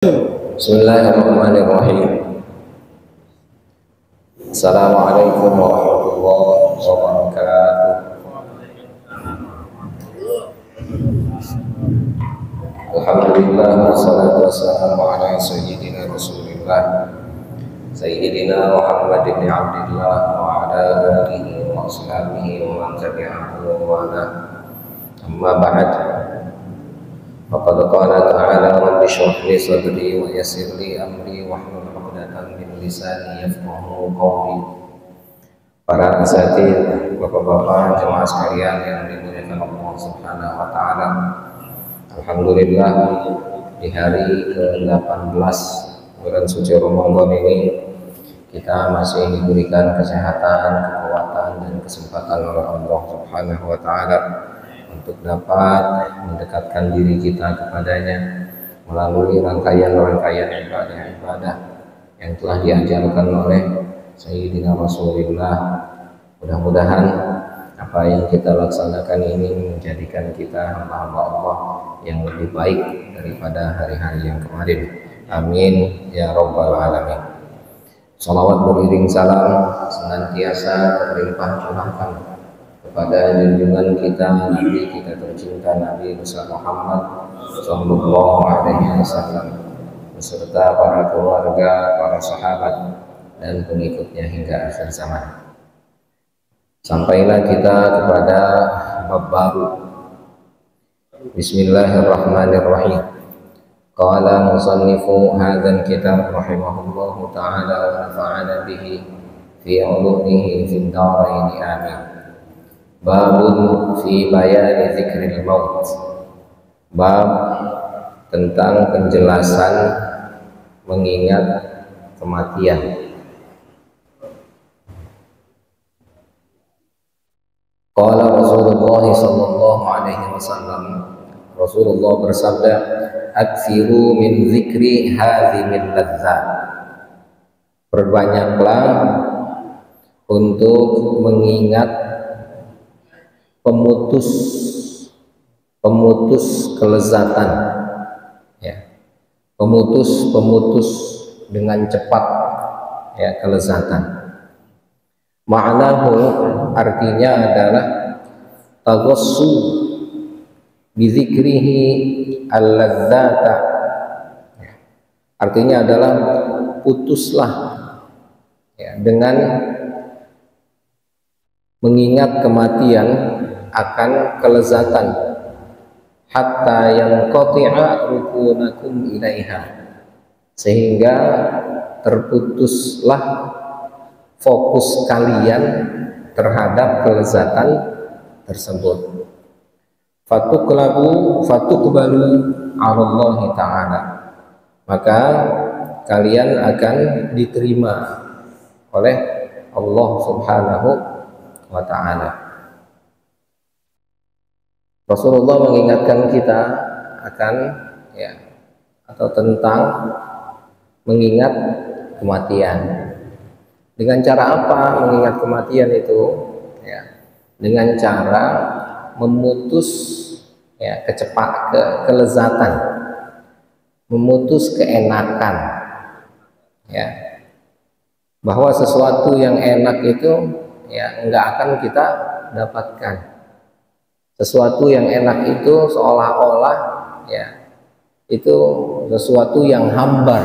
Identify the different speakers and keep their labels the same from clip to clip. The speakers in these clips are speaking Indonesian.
Speaker 1: Bismillahirrahmanirrahim. Assalamualaikum warahmatullahi wabarakatuh. Alhamdulillah wassalatu wassalamu ala sayyidina Rasulillah Sayyidina Muhammad ibn Abdillah wa ala alihi wa ashabihi wa man tabi'ahu wa ala. Amma ba'd. Faqad qala ta'ala rabbi shrah li sadri wa yassir li amri wahlul 'uqdatam min lisani yafqahu qawli. Para asatidz, bapak-bapak, jemaah sekalian yang dimuliakan Allah Subhanahu wa taala. Alhamdulillah di hari ke-18 bulan suci Ramadan ini kita masih diberikan kesehatan, kekuatan dan kesempatan oleh Allah Subhanahu wa taala untuk dapat mendekatkan diri kita kepadanya melalui rangkaian-rangkaian ibadah-ibadah yang telah diajarkan oleh Sayyidina Rasulullah. Mudah-mudahan apa yang kita laksanakan ini menjadikan kita hamba-hamba Allah yang lebih baik daripada hari-hari yang kemarin. Amin ya rabbal alamin. Salawat beriring salam senantiasa terlimpah curahkan kepada junjungan kita, Nabi kita tercinta, Nabi besar Muhammad sallallahu alaihi wasallam beserta para keluarga, para sahabat dan pengikutnya hingga akhir zaman. Sampailah kita kepada bab baru. Bismillahirrahmanirrahim. Qala musannifu hadzal kitab rahimahullahu ta'ala wa nafa'ana bihi fi 'ulumihi fid dharain amin. Babun fi bayani zikril maut. Bab tentang penjelasan mengingat kematian. Qala Rasulullah sallallahu alaihi wasallam, Rasulullah bersabda, "Aktsiru min zikri hadhimil ladzat." Perbanyaklah untuk mengingat pemutus kelezatan, ya, pemutus dengan cepat, ya, kelezatan. Ma'nahu artinya adalah taghassu bi dzikrihi al-ladzata, ya, artinya adalah putuslah, ya, dengan mengingat kematian akan kelezatan, hatta yang qati'a rukunakum ilaiha, sehingga terputuslah fokus kalian terhadap kelezatan tersebut. Fatuqbalu 'ala Allah ta'ala, maka kalian akan diterima oleh Allah Subhanahu wa ta'ala. Rasulullah mengingatkan kita akan, ya, atau tentang mengingat kematian. Dengan cara apa mengingat kematian itu? Ya, dengan cara memutus, ya, kelezatan, memutus keenakan, ya, bahwa sesuatu yang enak itu, ya, enggak akan kita dapatkan. Sesuatu yang enak itu seolah-olah, ya, itu sesuatu yang hambar,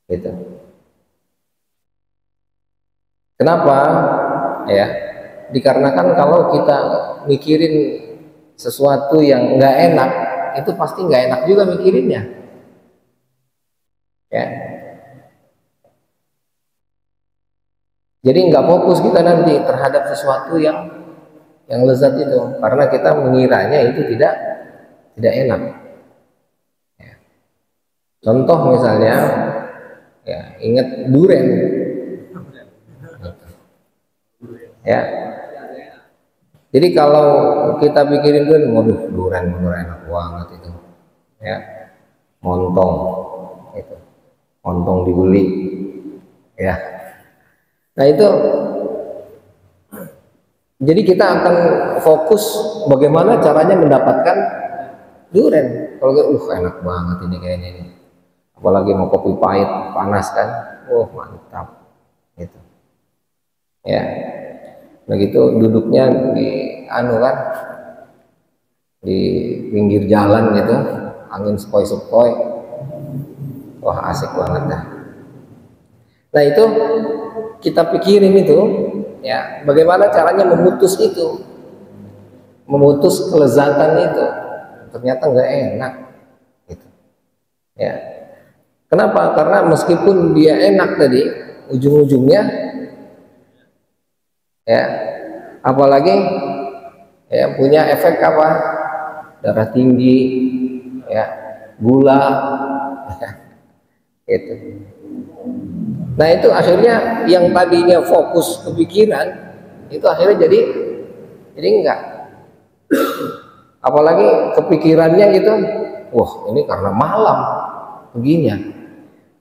Speaker 1: gitu. Kenapa? Ya, dikarenakan kalau kita mikirin sesuatu yang enggak enak, itu pasti enggak enak juga mikirinnya, ya. Jadi nggak fokus kita nanti terhadap sesuatu yang lezat itu, karena kita mengiranya itu tidak enak. Ya. Contoh misalnya, ya, ingat duren, ya. Jadi kalau kita pikirin duren, waduh, duren enak banget itu, ya, montong, itu, montong dibeli, ya. Nah itu, jadi kita akan fokus bagaimana caranya mendapatkan duren. kalau kayak enak banget ini kayaknya ini. Apalagi mau kopi pahit panas kan, mantap gitu ya. Begitu duduknya di kan di pinggir jalan gitu, angin sepoi-sepoi, wah asik banget dah. Nah itu kita pikirin itu ya, bagaimana caranya memutus itu, memutus kelezatan itu. Ternyata nggak enak gitu ya. Kenapa? Karena meskipun dia enak tadi, ujung-ujungnya ya, apalagi ya punya efek apa? Darah tinggi ya, gula gitu. Nah itu akhirnya yang tadinya fokus ke pikiran itu akhirnya jadi enggak. Apalagi kepikirannya gitu, wah ini karena malam begini ya,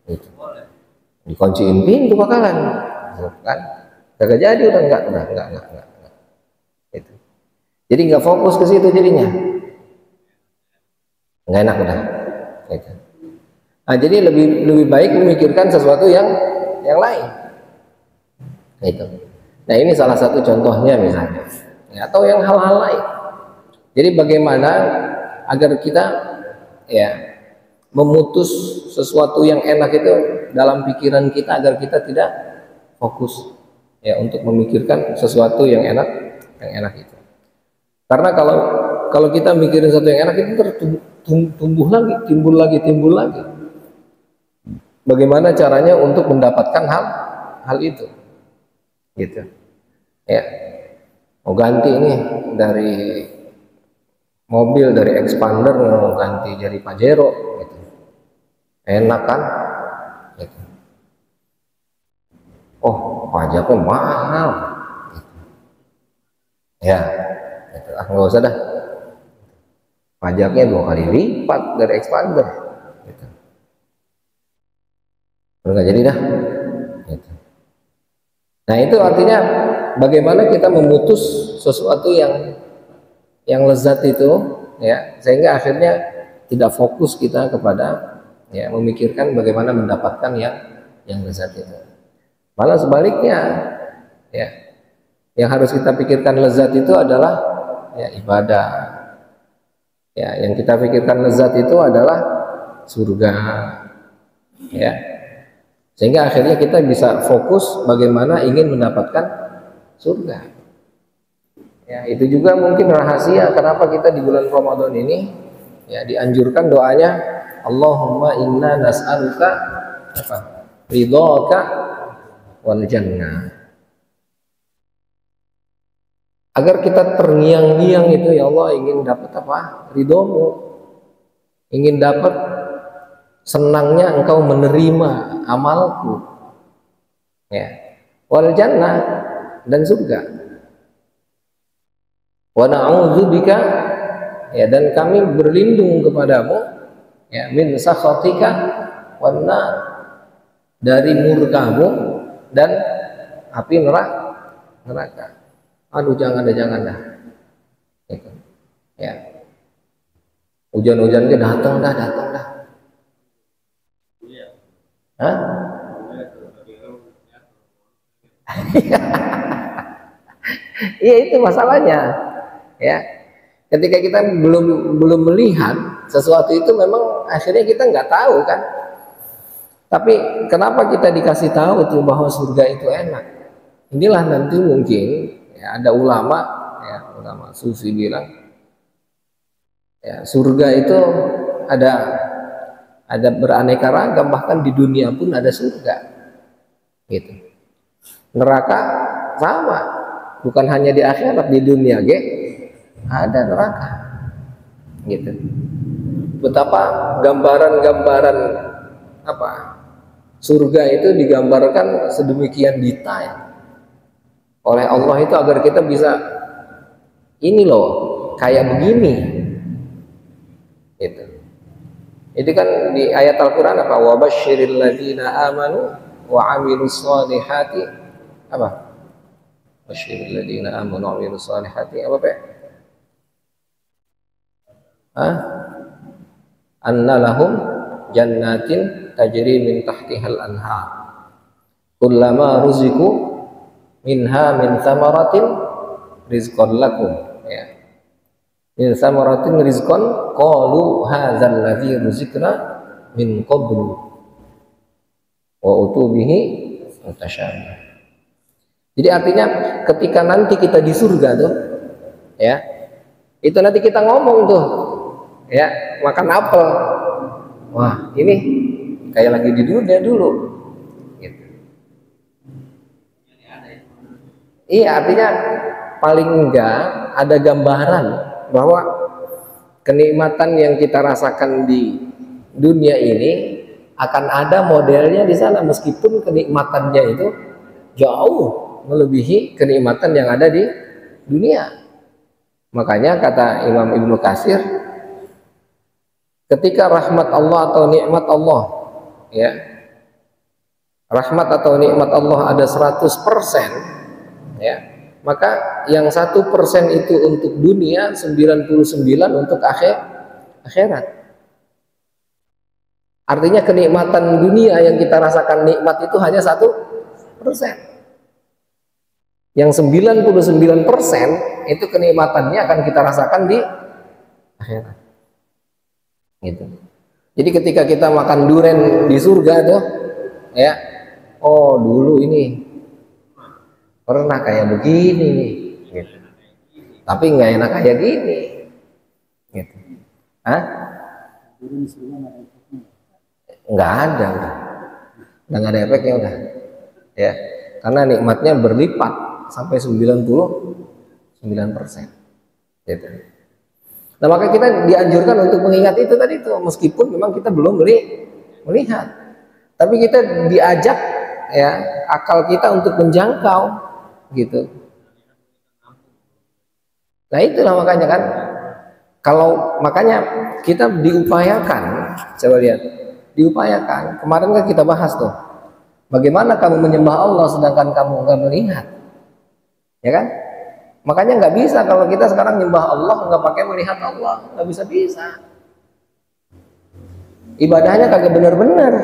Speaker 1: gitu. Dikunciin pintu bakalan, kan? Kagak jadi udah enggak. Gitu. Jadi nggak fokus ke situ jadinya, nggak enak udah. Gitu. Nah jadi lebih baik memikirkan sesuatu yang lain. Gitu. Nah ini salah satu contohnya misalnya, ya, atau yang hal-hal lain. Jadi bagaimana agar kita ya memutus sesuatu yang enak itu dalam pikiran kita agar kita tidak fokus ya untuk memikirkan sesuatu yang enak itu. Karena kalau kita mikirin sesuatu yang enak itu timbul lagi. Bagaimana caranya untuk mendapatkan hal itu? Gitu. Ya. Mau ganti ini dari mobil dari expander mau ganti jadi Pajero gitu. Enak kan? Gitu. Oh, pajaknya mahal. Gitu. Ya, gitu. Nggak usah dah. Pajaknya 2 kali lipat dari expander. Gitu. Nggak jadi dah. Gitu. Nah itu artinya bagaimana kita memutus sesuatu yang lezat itu ya, sehingga akhirnya tidak fokus kita kepada ya memikirkan bagaimana mendapatkan yang lezat itu. Malah sebaliknya ya, yang harus kita pikirkan lezat itu adalah ya ibadah ya, yang kita pikirkan lezat itu adalah surga ya, sehingga akhirnya kita bisa fokus bagaimana ingin mendapatkan surga. Ya, itu juga mungkin rahasia kenapa kita di bulan Ramadan ini ya dianjurkan doanya Allahumma inna nas'aluka apa? Ridhaka wal jannah. Agar kita terngiang-ngiang itu ya Allah ingin dapat apa? Ridhomu. Ingin dapat senangnya engkau menerima amalku. Ya. Wal jannah dan surga. Wa na'udzubika ya, dan kami berlindung kepadamu ya min sakhatika wan nar, dari murkamu dan api neraka. Aduh jangan dah gitu. Ya, hujan-hujan ke datang dah Hah? Iya itu masalahnya. Ya, ketika kita belum melihat sesuatu itu memang akhirnya kita nggak tahu kan. Tapi kenapa kita dikasih tahu tuh bahwa surga itu enak? Inilah nanti mungkin ya, ada ulama sufi bilang ya, surga itu ada beraneka ragam, bahkan di dunia pun ada surga. Gitu. Neraka sama, bukan hanya di akhirat, di dunia ada neraka gitu. Betapa gambaran apa surga itu digambarkan sedemikian detail oleh Allah itu agar kita bisa ini loh kayak begini gitu. Itu kan di ayat Al-Quran apa, wa basyiril ladzina amanu wa amilus solihati apa, basyiril ladzina amanu wa amilus solihati apa Pak? Hah? anna lahum jannatin tajri min tahtihal anhar kullama ruziku minha min thamaratin rizqan lakum, ya, min thamaratin rizqan qalu hadzal ladzi ruzikna min qablu wa utubihi mutasyabih. Jadi artinya ketika nanti kita di surga tuh, ya, itu nanti kita ngomong tuh, ya, makan apel, wah ini kayak lagi di dunia dulu, gitu. Iya, artinya paling enggak ada gambaran bahwa kenikmatan yang kita rasakan di dunia ini akan ada modelnya di sana, meskipun kenikmatannya itu jauh melebihi kenikmatan yang ada di dunia. Makanya kata Imam Ibnu Katsir, ketika rahmat Allah atau nikmat Allah, ya, rahmat atau nikmat Allah ada 100%, ya, maka yang 1% itu untuk dunia, 99 untuk akhirat. Artinya kenikmatan dunia yang kita rasakan nikmat itu hanya 1%. Yang 99% itu kenikmatannya akan kita rasakan di akhirat. Gitu. Jadi ketika kita makan durian di surga tuh, ya, oh dulu ini pernah kayak begini nih, gitu. Tapi nggak enak kayak gini, gitu. Hah? Nggak ada, udah nggak ada efeknya, udah, ya, karena nikmatnya berlipat sampai 99%, gitu. Nah, maka kita dianjurkan untuk mengingat itu tadi itu, meskipun memang kita belum melihat, tapi kita diajak, ya, akal kita untuk menjangkau, gitu. Nah itulah makanya kan, kalau makanya kita diupayakan, coba lihat, diupayakan. Kemarin kan kita bahas tuh, bagaimana kamu menyembah Allah sedangkan kamu nggak melihat, ya kan? Makanya nggak bisa kalau kita sekarang nyembah Allah nggak pakai melihat Allah, nggak bisa. Ibadahnya kagak benar-benar.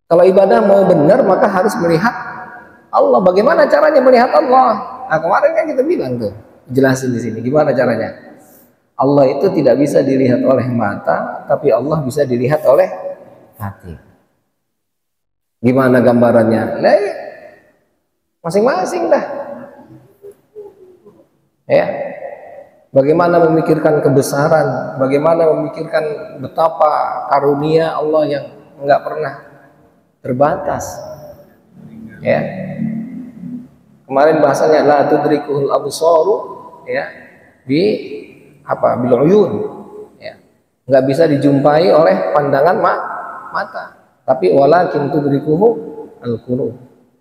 Speaker 1: Kalau ibadah mau benar maka harus melihat Allah. Bagaimana caranya melihat Allah? Nah kemarin kan kita bilang tuh, jelasin di sini gimana caranya. Allah itu tidak bisa dilihat oleh mata, tapi Allah bisa dilihat oleh hati. Gimana gambarannya? Nah, masing-masing dah. Ya, bagaimana memikirkan kebesaran, bagaimana memikirkan betapa karunia Allah yang enggak pernah terbatas. Ya, kemarin bahasanya la tudrikuhul absaru, ya, bil uyun, ya, enggak bisa dijumpai oleh pandangan mata, tapi walakin tudrikuhu al qulub,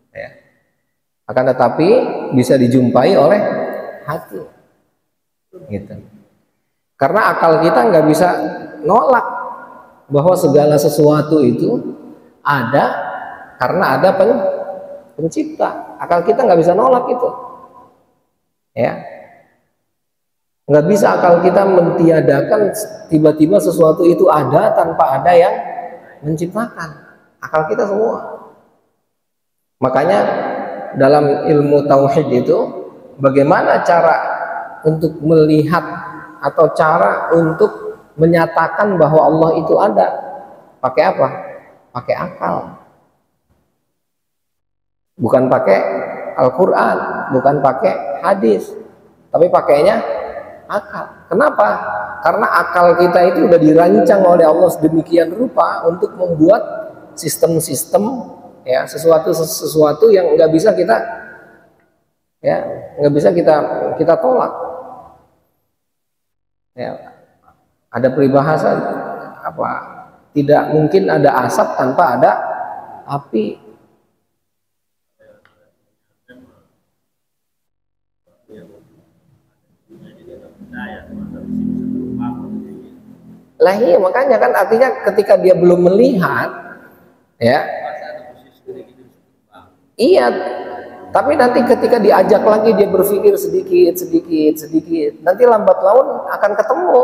Speaker 1: ya, akan tetapi bisa dijumpai oleh hati, gitu. Karena akal kita nggak bisa nolak bahwa segala sesuatu itu ada karena ada pencipta. Akal kita nggak bisa nolak itu, ya. Nggak bisa akal kita mentiadakan tiba-tiba sesuatu itu ada tanpa ada yang menciptakan. Akal kita semua. Makanya dalam ilmu tauhid itu, bagaimana cara untuk melihat atau cara untuk menyatakan bahwa Allah itu ada? Pakai apa? Pakai akal. Bukan pakai Al-Quran, bukan pakai hadis, tapi pakainya akal. Kenapa? Karena akal kita itu udah dirancang oleh Allah sedemikian rupa untuk membuat sistem-sistem, ya, sesuatu yang nggak bisa kita, ya, nggak bisa kita tolak. Ya, ada peribahasa apa? Tidak mungkin ada asap tanpa ada api. Lah iya, makanya kan artinya ketika dia belum melihat, ya, iya. Tapi nanti ketika diajak lagi dia berpikir sedikit, nanti lambat laun akan ketemu.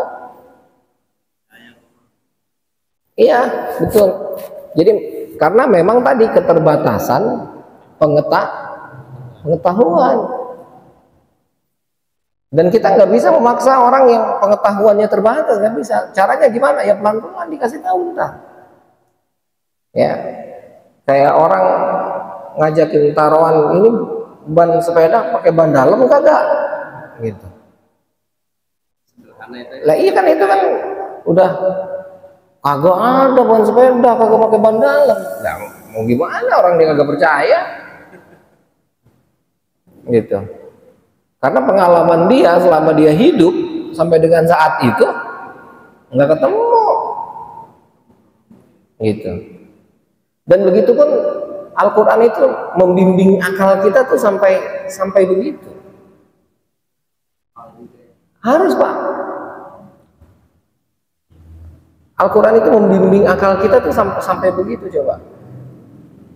Speaker 1: Iya, betul. Jadi karena memang tadi keterbatasan pengetahuan, dan kita nggak bisa memaksa orang yang pengetahuannya terbatas, nggak bisa. Caranya gimana? Ya pelan-pelan dikasih tahu kita. Ya, kayak orang ngajakin taruhan ini ban sepeda pakai ban dalam kagak, gitu. Lah iya kan, itu kan udah kagak ada ban sepeda kagak pakai ban dalam. Nah, mau gimana orang dia kagak percaya, gitu. Karena pengalaman dia selama dia hidup sampai dengan saat itu nggak ketemu, gitu. Dan begitu pun Al-Quran itu membimbing akal kita tuh sampai begitu. Harus, Pak. Al-Quran itu membimbing akal kita tuh sampai begitu. Coba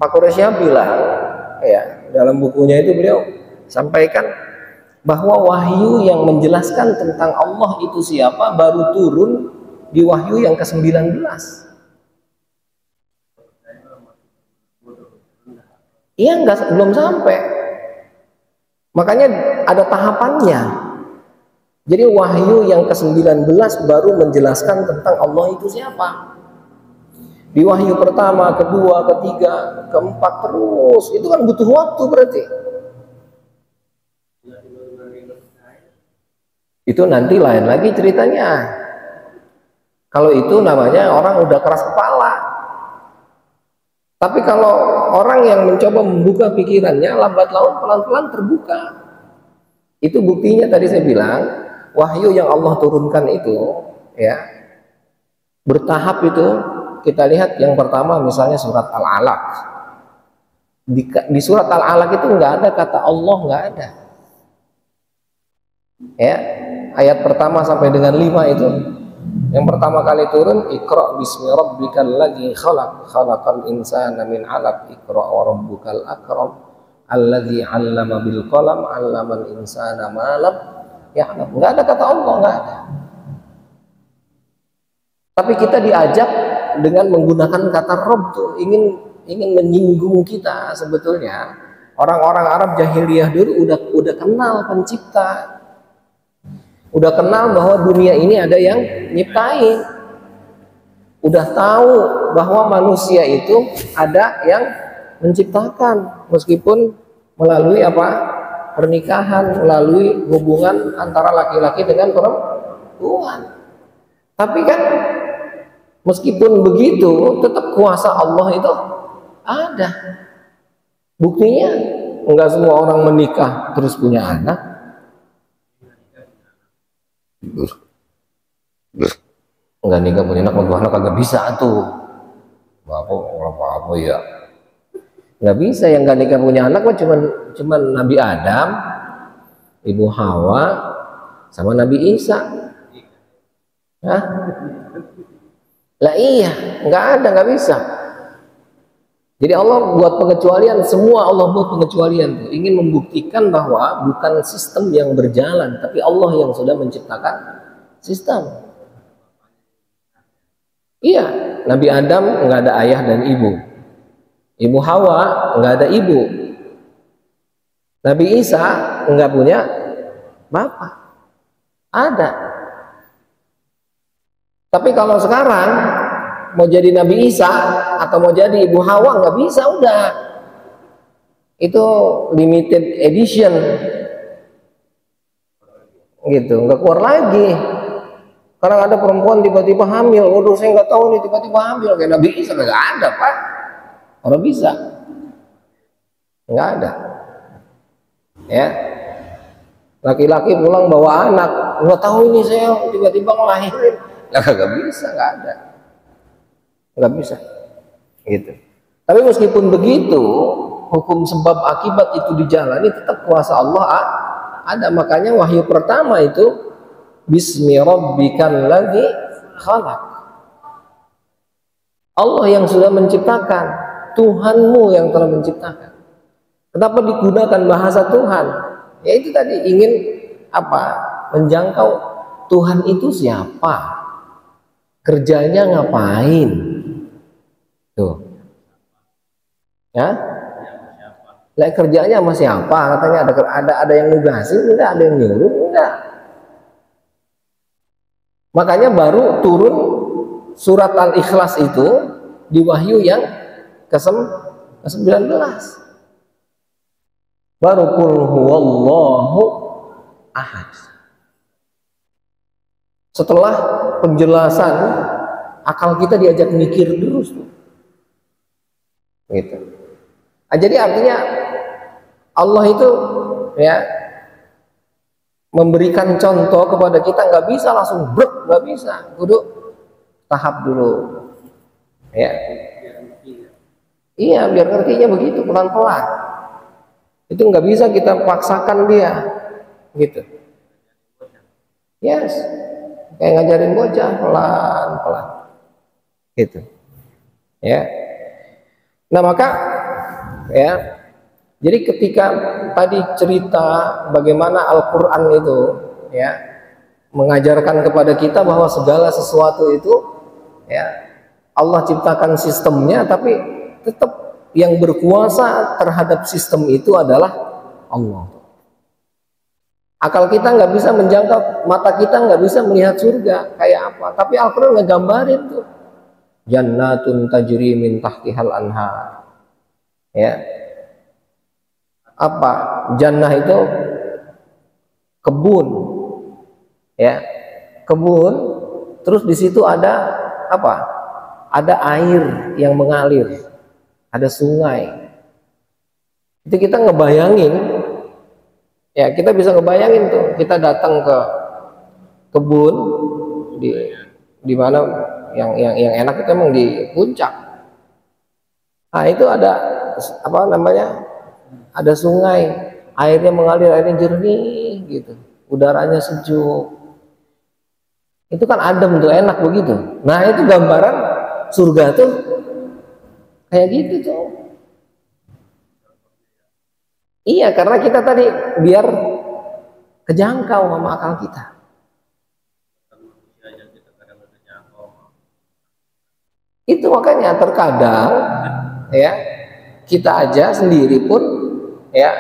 Speaker 1: Pak Quraisy bilang, ya, dalam bukunya itu beliau sampaikan bahwa wahyu yang menjelaskan tentang Allah itu siapa baru turun di wahyu yang ke-19. Iya, belum sampai. Makanya ada tahapannya. Jadi wahyu yang ke-19 baru menjelaskan tentang Allah itu siapa. Di wahyu pertama, kedua, ketiga, keempat, terus. Itu kan butuh waktu berarti. Itu nanti lain lagi ceritanya. Kalau itu namanya orang udah keras kepala. Tapi kalau orang yang mencoba membuka pikirannya, lambat laun pelan-pelan terbuka. Itu buktinya tadi saya bilang, wahyu yang Allah turunkan itu, ya, bertahap itu. Kita lihat yang pertama misalnya surat Al-Alaq. Di surat Al-Alaq itu nggak ada kata Allah, nggak ada. Ya, ayat pertama sampai dengan 5 itu. Yang pertama kali turun, Iqra bismi rabbikal ladzi khalaq, khalaqal insana min 'alaq, Iqra wa rabbukal akram, alladzi 'allama bil qalam, 'allamal insana ma lam ya'lam. Enggak ada kata Allah, enggak ada. Tapi kita diajak dengan menggunakan kata Rabb tuh, ingin menyinggung kita. Sebetulnya orang-orang Arab jahiliyah dulu udah kenal pencipta. Udah kenal bahwa dunia ini ada yang nyiptain. Udah tahu bahwa manusia itu ada yang menciptakan, meskipun melalui apa? Pernikahan, melalui hubungan antara laki-laki dengan perempuan. Tapi kan meskipun begitu, tetap kuasa Allah itu ada. Buktinya enggak semua orang menikah terus punya anak. Enggak nikah punya anak, anak kagak bisa tuh. Apa ya? Nggak bisa. Yang nggak nikah punya anak mah cuman Nabi Adam, Ibu Hawa, sama Nabi Isa. Hah? Lah iya, nggak bisa. Jadi Allah buat pengecualian, semua Allah buat pengecualian tuh, ingin membuktikan bahwa bukan sistem yang berjalan, tapi Allah yang sudah menciptakan sistem. Iya, Nabi Adam nggak ada ayah dan ibu, Ibu Hawa nggak ada ibu, Nabi Isa nggak punya bapak, ada. Tapi kalau sekarang mau jadi Nabi Isa atau mau jadi Ibu Hawa nggak bisa, udah. Itu limited edition, gitu, nggak keluar lagi. Sekarang ada perempuan tiba-tiba hamil, waduh saya nggak tahu nih tiba-tiba hamil, kayak Nabi Isa nggak ada, Pak. Orang bisa, nggak ada. Ya, laki-laki pulang bawa anak, nggak tahu ini saya tiba-tiba ngelahirin, nggak bisa, nggak ada. Nggak bisa, gitu. Tapi meskipun begitu, hukum sebab akibat itu dijalani, tetap kuasa Allah ada. Makanya wahyu pertama itu Bismi rabbikal ladzi khalaq. Allah yang sudah menciptakan, Tuhanmu yang telah menciptakan. Kenapa digunakan bahasa Tuhan? Ya itu tadi, ingin apa? Menjangkau Tuhan itu siapa? Kerjanya ngapain? Ya, lah kerjanya sama siapa? Katanya ada yang nugasin, enggak, ada yang nyuruh, enggak. Makanya baru turun surat Al-Ikhlas itu di wahyu yang ke-19. Baru qul huwallahu ahad. Setelah penjelasan, akal kita diajak mikir terus tuh. Gitu. Nah, jadi artinya Allah itu ya memberikan contoh kepada kita, nggak bisa langsung brek, nggak bisa, kudu tahap dulu. Ya. Iya, biar ngertinya begitu pelan-pelan. Itu nggak bisa kita paksakan dia, gitu. Yes, kayak ngajarin bocah pelan-pelan, gitu. Ya. Nah maka ya, jadi ketika tadi cerita bagaimana Al-Quran itu ya mengajarkan kepada kita bahwa segala sesuatu itu ya Allah ciptakan sistemnya, tapi tetap yang berkuasa terhadap sistem itu adalah Allah. Akal kita nggak bisa menjangkau, mata kita nggak bisa melihat surga kayak apa, tapi Al-Quran ngegambarin tuh jannatun tajri min tahtihal anhar. Ya, apa jannah itu kebun, ya kebun, terus di situ ada apa, ada air yang mengalir, ada sungai. Itu kita ngebayangin, ya kita bisa ngebayangin tuh, kita datang ke kebun di mana yang enak itu emang di puncak. Nah itu ada apa namanya, ada sungai, airnya mengalir, airnya jernih gitu, udaranya sejuk, itu kan adem tuh, enak begitu. Nah itu gambaran surga tuh kayak gitu tuh. Iya, karena kita tadi biar kejangkau sama akal kita. Itu makanya terkadang ya kita aja sendiri pun ya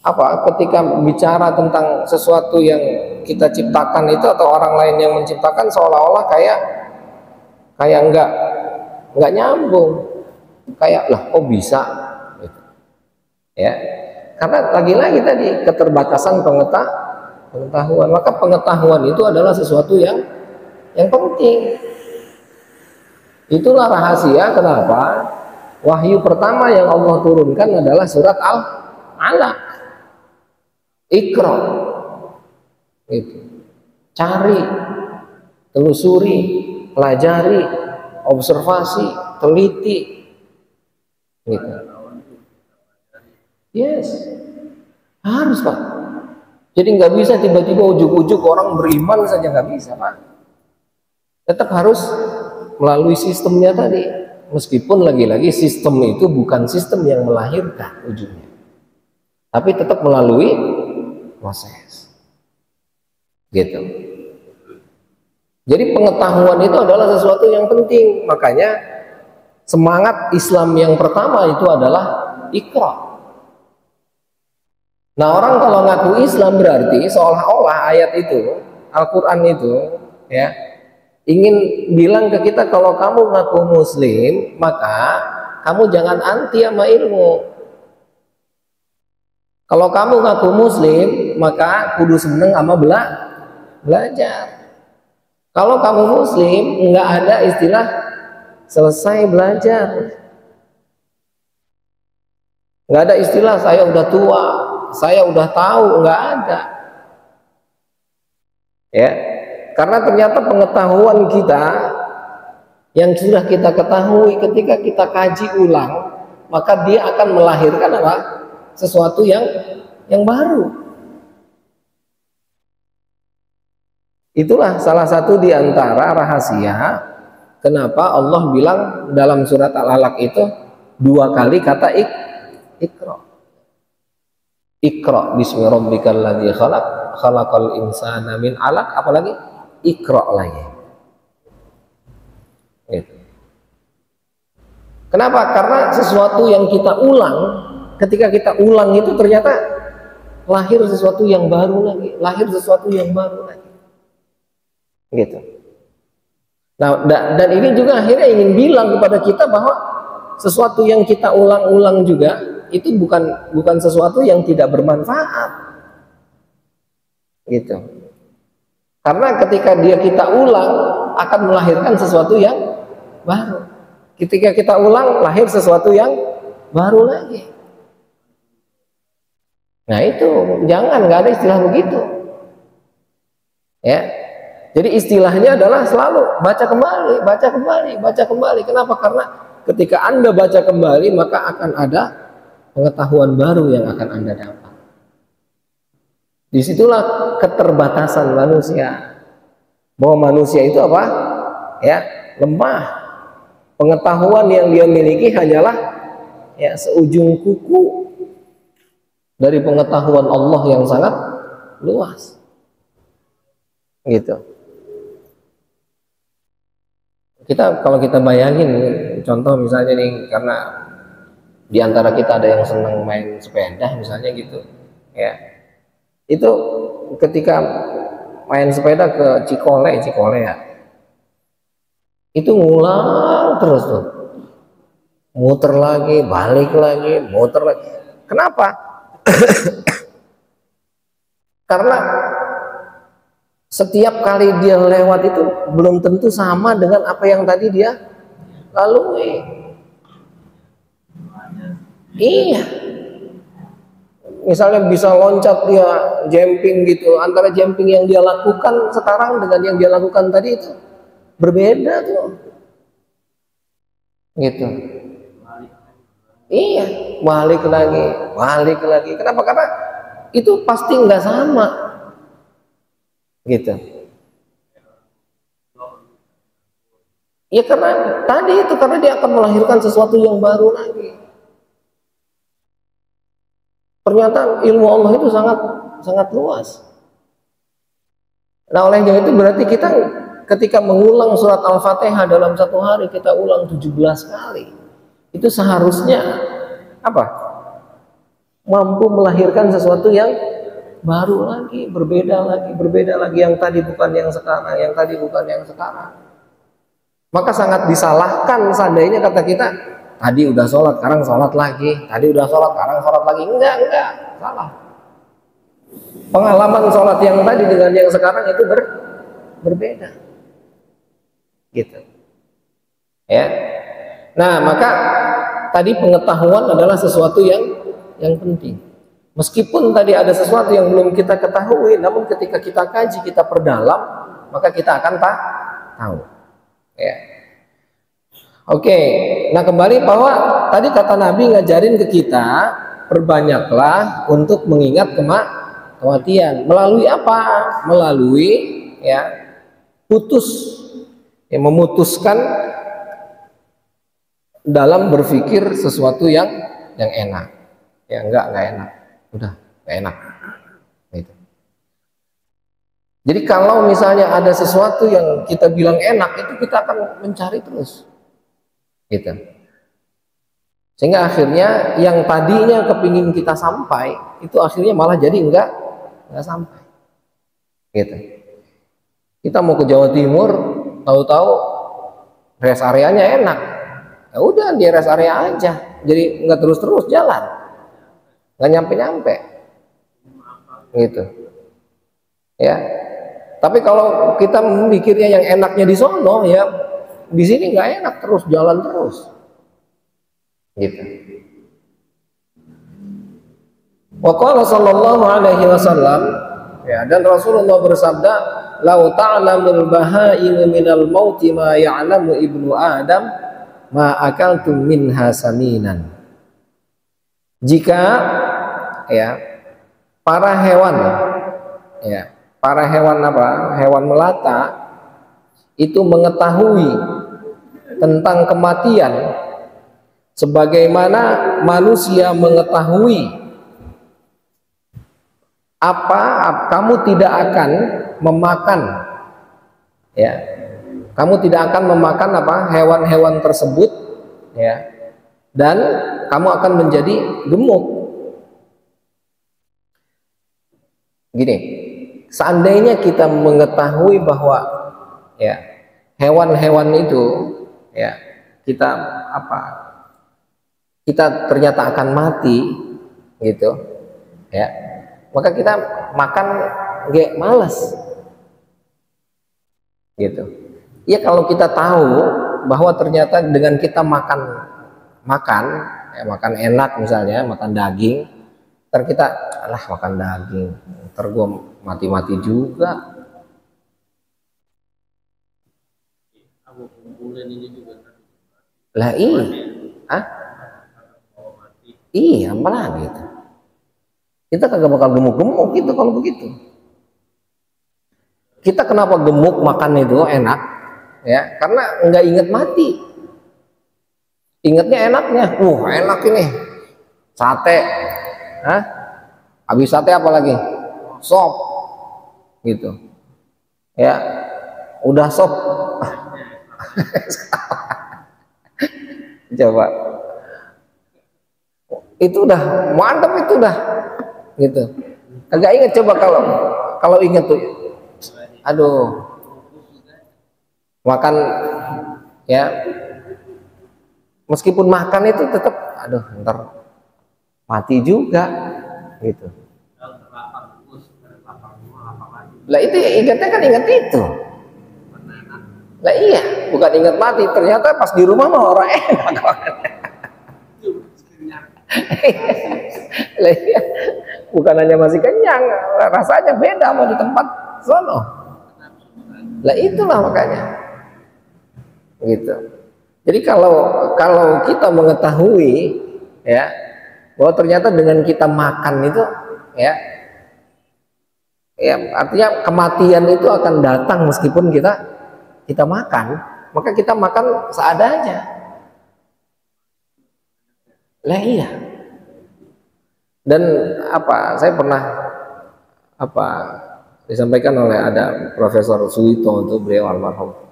Speaker 1: apa, ketika bicara tentang sesuatu yang kita ciptakan itu atau orang lain yang menciptakan, seolah-olah kayak nggak nyambung, kayak lah kok bisa gitu. Ya karena lagi-lagi tadi keterbatasan pengetahuan. Maka pengetahuan itu adalah sesuatu yang penting. Itulah rahasia kenapa wahyu pertama yang Allah turunkan adalah surat Al-Alaq. Iqra. Gitu. Cari, telusuri, pelajari, observasi, teliti. Gitu. Yes. Harus, Pak. Jadi nggak bisa tiba-tiba ujuk-ujuk orang beriman saja, nggak bisa, Pak. Tetap harus melalui sistemnya tadi, meskipun lagi-lagi sistem itu bukan sistem yang melahirkan ujungnya, tapi tetap melalui proses gitu. Jadi pengetahuan itu adalah sesuatu yang penting. Makanya semangat Islam yang pertama itu adalah Iqra. Nah orang kalau ngaku Islam berarti seolah-olah ayat itu, Al-Quran itu ya ingin bilang ke kita, kalau kamu ngaku muslim maka kamu jangan anti sama ilmu. Kalau kamu ngaku muslim maka kudu seneng sama belajar. Kalau kamu muslim nggak ada istilah selesai belajar, nggak ada istilah saya udah tua, saya udah tahu, nggak ada. Ya. Karena ternyata pengetahuan kita yang sudah kita ketahui ketika kita kaji ulang, maka dia akan melahirkan apa? Sesuatu yang baru. Itulah salah satu di antara rahasia kenapa Allah bilang dalam surat Al-Alaq itu 2 kali kata Iqra. Iqra bismi rabbikal ladzi khalaq, khalaqal insana min 'alaq, apalagi Iqra lagi. Gitu.
Speaker 2: Kenapa? Karena sesuatu yang kita ulang, ketika kita ulang itu ternyata lahir sesuatu yang baru lagi, lahir sesuatu yang baru lagi. Gitu. Nah, dan ini juga akhirnya ingin bilang kepada kita bahwa sesuatu yang kita ulang-ulang juga itu bukan sesuatu yang tidak bermanfaat. Gitu. Karena ketika kita ulang akan melahirkan sesuatu yang baru. Ketika kita ulang lahir sesuatu yang baru lagi. Nah itu jangan, nggak ada istilah begitu. Ya. Jadi istilahnya adalah selalu baca kembali, baca kembali, baca kembali. Kenapa? Karena ketika Anda baca kembali maka akan ada pengetahuan baru yang akan Anda dapat. Disitulah keterbatasan manusia. Bahwa manusia itu apa? Ya, lemah. Pengetahuan yang dia miliki hanyalah ya seujung kuku dari pengetahuan Allah yang sangat luas. Gitu. Kalau kita bayangin contoh misalnya nih, karena di antara kita ada yang senang main sepeda misalnya gitu, ya. Itu ketika main sepeda ke Cikole ya. Itu ngulang terus tuh, muter lagi, balik lagi, muter lagi. Kenapa? Karena setiap kali dia lewat itu belum tentu sama dengan apa yang tadi dia lalui. Iya. Misalnya bisa loncat dia, jumping gitu. Antara jumping yang dia lakukan sekarang dengan yang dia lakukan tadi itu berbeda tuh. Gitu. Iya, balik lagi. Kenapa? Karena itu pasti nggak sama. Gitu. Ya karena tadi itu, karena dia akan melahirkan sesuatu yang baru lagi. Ternyata ilmu Allah itu sangat luas. Nah oleh karena itu berarti kita ketika mengulang surat Al-Fatihah dalam satu hari kita ulang 17 kali. Itu seharusnya apa? Mampu melahirkan sesuatu yang baru lagi, berbeda lagi, yang tadi bukan yang sekarang, Maka sangat disalahkan seandainya kata kita, tadi udah sholat, sekarang sholat lagi, enggak, salah. Pengalaman sholat yang tadi dengan yang sekarang itu berbeda. Gitu. Ya. Nah, maka tadi pengetahuan adalah sesuatu yang penting. Meskipun tadi ada sesuatu yang belum kita ketahui, namun ketika kita kaji, kita perdalam, maka kita akan tahu. Ya. Oke, nah kembali bahwa tadi kata Nabi ngajarin ke kita, perbanyaklah untuk mengingat kematian. Melalui apa? Melalui ya memutuskan dalam berpikir sesuatu yang enak. Ya enggak enak. Udah enggak enak. Gitu. Jadi kalau misalnya ada sesuatu yang kita bilang enak, itu kita akan mencari terus. Gitu. Sehingga akhirnya yang tadinya kepingin kita sampai, itu akhirnya malah jadi enggak sampai. Gitu. Kita mau ke Jawa Timur, tahu-tahu rest areanya enak. Ya udah di rest area aja, jadi nggak terus jalan, nggak nyampe gitu ya. Tapi kalau kita mikirnya yang enaknya di sono, ya di sini nggak enak, terus jalan terus gitu. Wa qala sallallahu alaihi wasallam, ya, dan Rasulullah bersabda, lau ta'lamul bahaimu minal mauti ma ya'lamu ibnu Adam ma akaltum minha saminan. Jika ya para hewan hewan melata itu mengetahui tentang kematian sebagaimana manusia mengetahui apa, kamu tidak akan memakan hewan-hewan tersebut ya dan kamu akan menjadi gemuk. Gini, seandainya kita mengetahui bahwa ya hewan-hewan itu ya kita kita ternyata akan mati gitu ya, maka kita makan gak malas gitu ya. Kalau kita tahu bahwa ternyata dengan kita makan enak, misalnya makan daging, ntar kita makan daging, ntar gua mati-mati juga. Lah iya, iya malah gitu. Kita kagak bakal gemuk-gemuk gitu kalau begitu. Kita kenapa gemuk makan itu enak? Ya, karena nggak inget mati. Ingatnya enaknya. Enak ini. Sate. Hah? Habis sate apa lagi? Sop. Gitu. Ya. Udah sop. Coba. Itu udah mantap, itu udah gitu. Agak inget coba kalau inget tuh. Aduh. Makan ya. Meskipun makan itu tetap ntar mati juga gitu. Lah itu ingatnya kan ingat itu. Lah iya, bukan ingat mati, ternyata pas di rumah mah orang enak. Lah iya, bukan hanya masih kenyang, rasanya beda mau di tempat sono. Lah itulah makanya. Gitu. Jadi kalau kita mengetahui ya bahwa ternyata dengan kita makan itu ya artinya kematian itu akan datang meskipun kita makan, maka kita makan seadanya. Lah iya. Dan saya pernah disampaikan oleh ada Profesor Suwito, untuk beliau almarhum.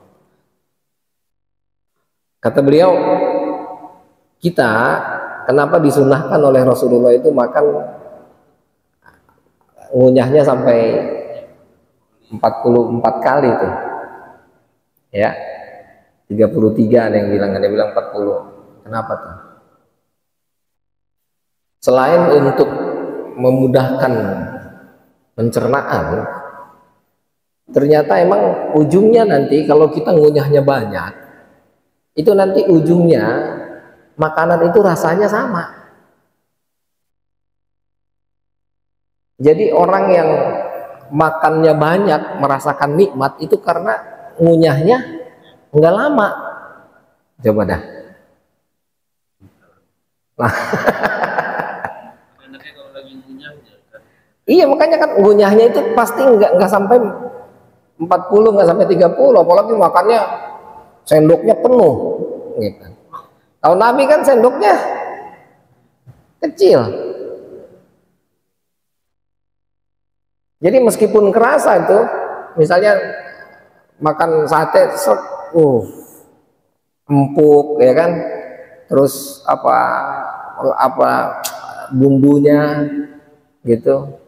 Speaker 2: Kata beliau, kita kenapa disunahkan oleh Rasulullah itu makan ngunyahnya sampai 44 kali tuh. Ya. 33 ada yang bilang 40. Kenapa tuh? Selain untuk memudahkan pencernaan, ternyata emang ujungnya nanti kalau kita ngunyahnya banyak, itu nanti ujungnya makanan itu rasanya sama. Jadi orang yang makannya banyak merasakan nikmat itu karena ngunyahnya enggak lama. Coba dah. Nah. Iya, makanya kan ngunyahnya itu pasti enggak sampai 40, enggak sampai 30, apalagi makannya sendoknya penuh gitu. Kalau Nabi kan sendoknya kecil. Jadi meskipun kerasa itu, misalnya makan sate empuk ya kan, terus apa bumbunya gitu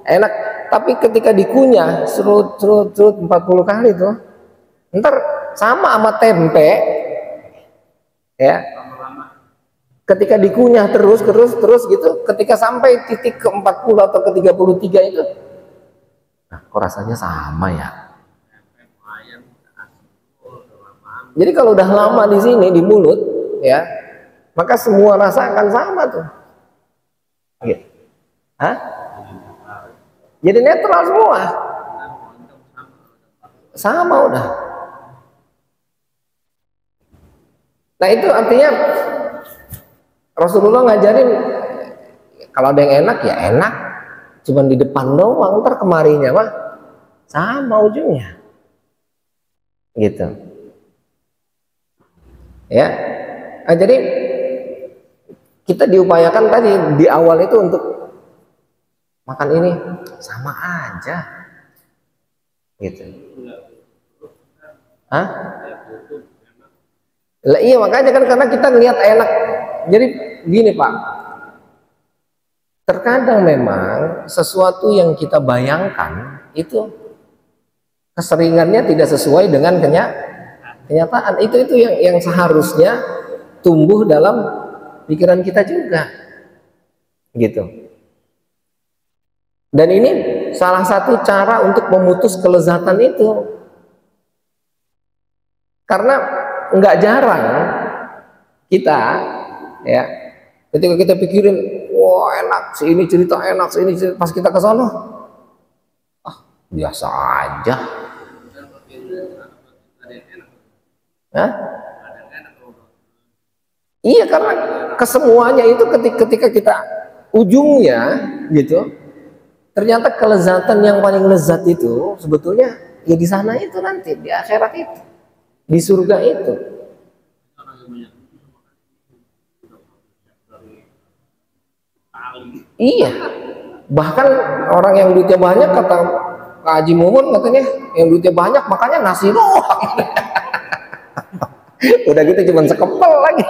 Speaker 2: enak, tapi ketika dikunyah serut 40 kali tuh, ntar sama tempe ya, ketika dikunyah terus gitu, ketika sampai titik ke 40 atau ke 33 itu, kok rasanya sama ya. Jadi kalau udah lama di sini di mulut ya, maka semua rasa akan sama tuh. Gitu. Hah? Jadi netral semua. Sama udah. Nah itu artinya Rasulullah ngajarin kalau ada yang enak ya enak, cuman di depan doang, ntar kemarinya mah sama ujungnya. Gitu. Ya. Nah, jadi kita diupayakan tadi di awal itu untuk makan ini sama aja. Gitu. Hah? Lah iya, makanya kan karena kita ngelihat enak Jadi gini Pak, terkadang memang sesuatu yang kita bayangkan itu keseringannya tidak sesuai dengan kenyataan. Itu yang seharusnya tumbuh dalam pikiran kita juga, gitu. Dan ini salah satu cara untuk memutus kelezatan itu, karena nggak jarang kita, ya, ketika kita pikirin, wah enak, si ini cerita enak, si ini cerita, pas kita ke sana, ah biasa aja. Hah? Iya, karena kesemuanya itu ketika kita ujungnya gitu, ternyata kelezatan yang paling lezat itu sebetulnya ya di sana itu, nanti di akhirat itu, di surga itu. Iya, bahkan orang yang duitnya banyak, kata Pak Haji Mumun katanya, yang duitnya banyak makanya nasi doang. Udah gitu cuma sekepel lagi.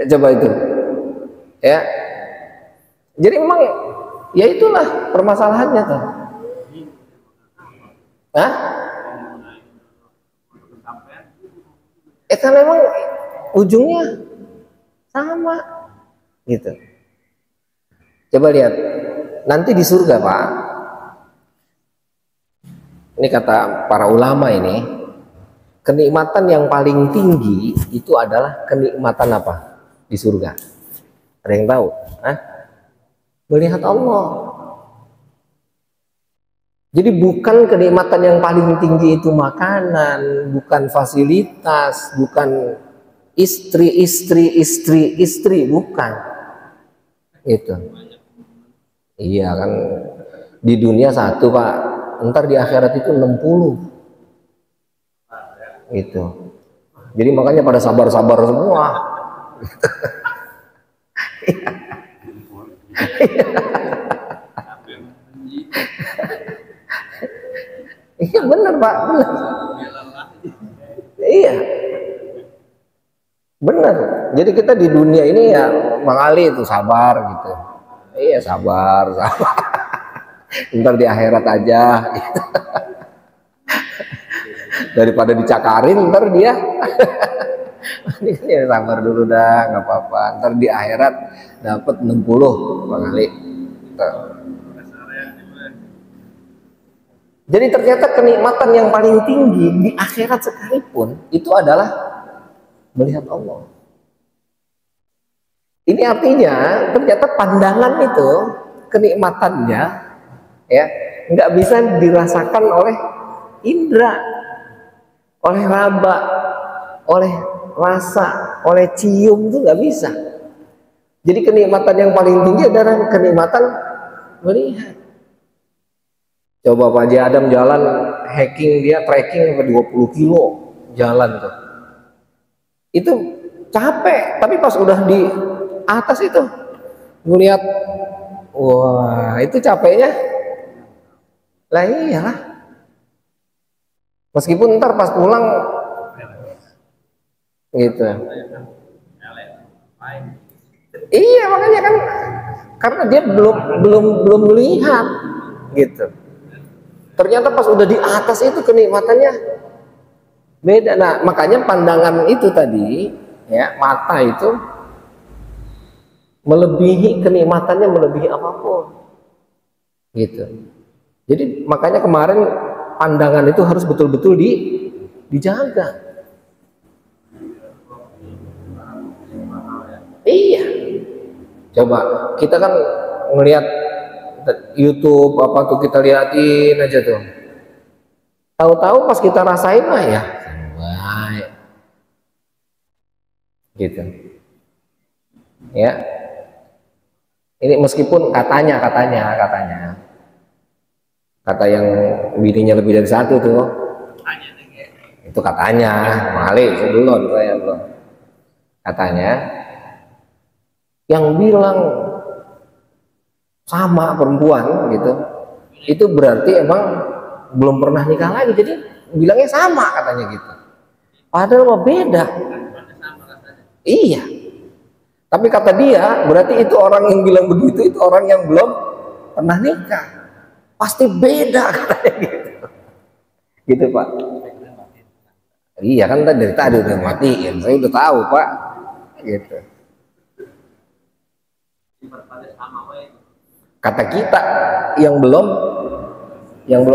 Speaker 2: Coba itu, ya. Jadi memang ya itulah permasalahannya tuh. Hah? Kan memang ujungnya sama, gitu. Coba lihat nanti di surga Pak. Ini kata para ulama ini, kenikmatan yang paling tinggi itu adalah kenikmatan apa di surga? Ada yang tahu? Hah? Melihat Allah. Jadi bukan kenikmatan yang paling tinggi itu makanan, bukan fasilitas, bukan istri, bukan. Itu. Iya kan, di dunia satu Pak, ntar di akhirat itu 60. Itu. Jadi makanya pada sabar-sabar semua. Iya benar Pak, benar. Iya, benar. Jadi kita di dunia ini ya Bang Ali itu sabar gitu. Iya sabar. Ntar di akhirat aja. Gitu. Daripada dicakarin ntar dia. Ya, sabar dulu dah, nggak apa-apa. Ntar di akhirat dapat 60 Bang Ali. Jadi ternyata kenikmatan yang paling tinggi di akhirat sekalipun itu adalah melihat Allah. Ini artinya ternyata pandangan itu, kenikmatannya ya nggak bisa dirasakan oleh indera, oleh raba, oleh rasa, oleh cium, itu nggak bisa. Jadi kenikmatan yang paling tinggi adalah kenikmatan melihat. Coba Pak Haji Adam jalan hiking, dia trekking sampai 20 kilo jalan tuh. Itu capek, tapi pas udah di atas itu ngeliat, wah itu capeknya lah, iyalah. Meskipun ntar pas pulang gitu. Iya makanya kan, karena dia belum melihat gitu. Ternyata pas udah di atas itu kenikmatannya beda. Nah makanya pandangan itu tadi, ya, mata itu melebihi kenikmatannya, melebihi apapun, gitu. Jadi makanya kemarin pandangan itu harus betul-betul dijaga. Iya. Coba kita kan ngelihat YouTube apa tuh, kita liatin aja tuh. Tahu-tahu pas kita rasain lah ya, baik. Gitu. Ya. Ini meskipun katanya kata yang bininya lebih dari satu tuh. Itu katanya, Malik sebelum saya belum. Katanya yang bilang sama perempuan gitu, itu berarti emang belum pernah nikah lagi, jadi bilangnya sama katanya gitu. Padahal mah beda. Iya. Tapi kata dia, berarti itu orang yang bilang begitu itu orang yang belum pernah nikah. Pasti beda katanya gitu. Gitu Pak. Iya kan dari tadi udah matiin, saya udah tahu Pak. Gitu. Kata kita yang belum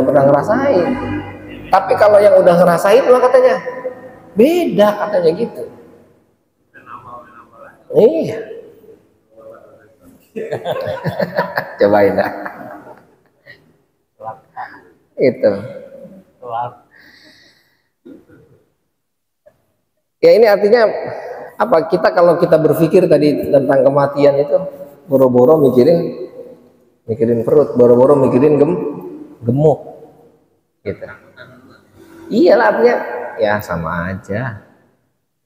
Speaker 2: pernah ngerasain. Tapi kalau yang udah ngerasain lah katanya beda katanya gitu. Iya. Cobain dah. Itu. Ya ini artinya apa? Kita kalau kita berpikir tadi tentang kematian itu boro-boro mikirin perut, boro-boro mikirin gemuk, gitu. Iyalah artinya ya sama aja,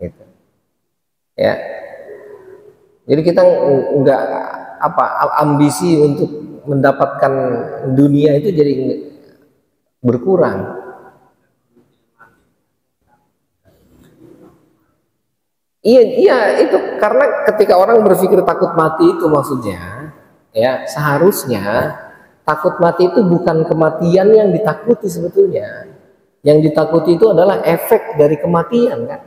Speaker 2: gitu. Ya. Jadi kita nggak ambisi untuk mendapatkan dunia itu jadi berkurang. Iya itu karena ketika orang berpikir takut mati itu maksudnya ya seharusnya takut mati itu bukan kematian yang ditakuti sebetulnya. Yang ditakuti itu adalah efek dari kematian kan.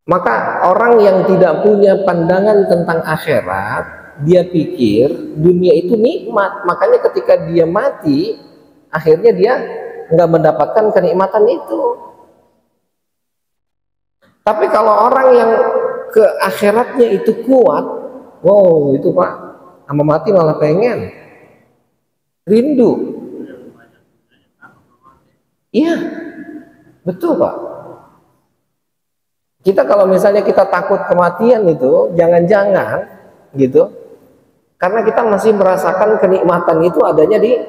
Speaker 2: Maka orang yang tidak punya pandangan tentang akhirat, dia pikir dunia itu nikmat. Makanya ketika dia mati, akhirnya dia nggak mendapatkan kenikmatan itu. Tapi kalau orang yang ke akhiratnya itu kuat, wow itu Pak, sama mati malah pengen, rindu. Iya, betul Pak. Kita kalau misalnya kita takut kematian itu, jangan-jangan gitu, karena kita masih merasakan kenikmatan itu adanya di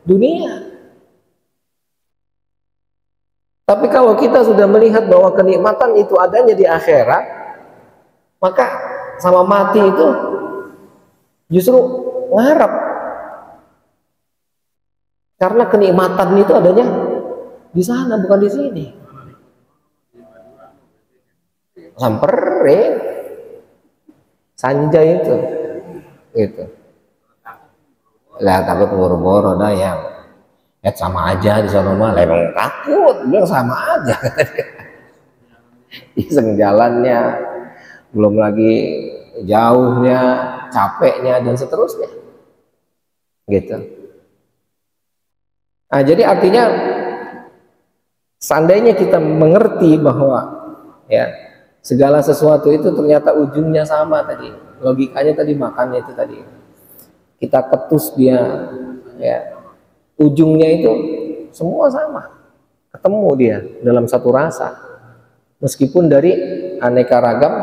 Speaker 2: dunia. Tapi kalau kita sudah melihat bahwa kenikmatan itu adanya di akhirat, maka sama mati itu justru ngarep. Karena kenikmatan itu adanya di sana, bukan di sini. Samperin Sanjay itu gitu. Lah takut boro-boro dah yang sama aja di sana mah, emang takut, bilang sama aja. Iseng jalannya, belum lagi jauhnya, capeknya dan seterusnya, gitu. Nah, jadi artinya seandainya kita mengerti bahwa ya segala sesuatu itu ternyata ujungnya sama tadi, logikanya tadi makannya itu tadi, kita ketus dia, ya. Ujungnya itu semua sama, ketemu dia dalam satu rasa, meskipun dari aneka ragam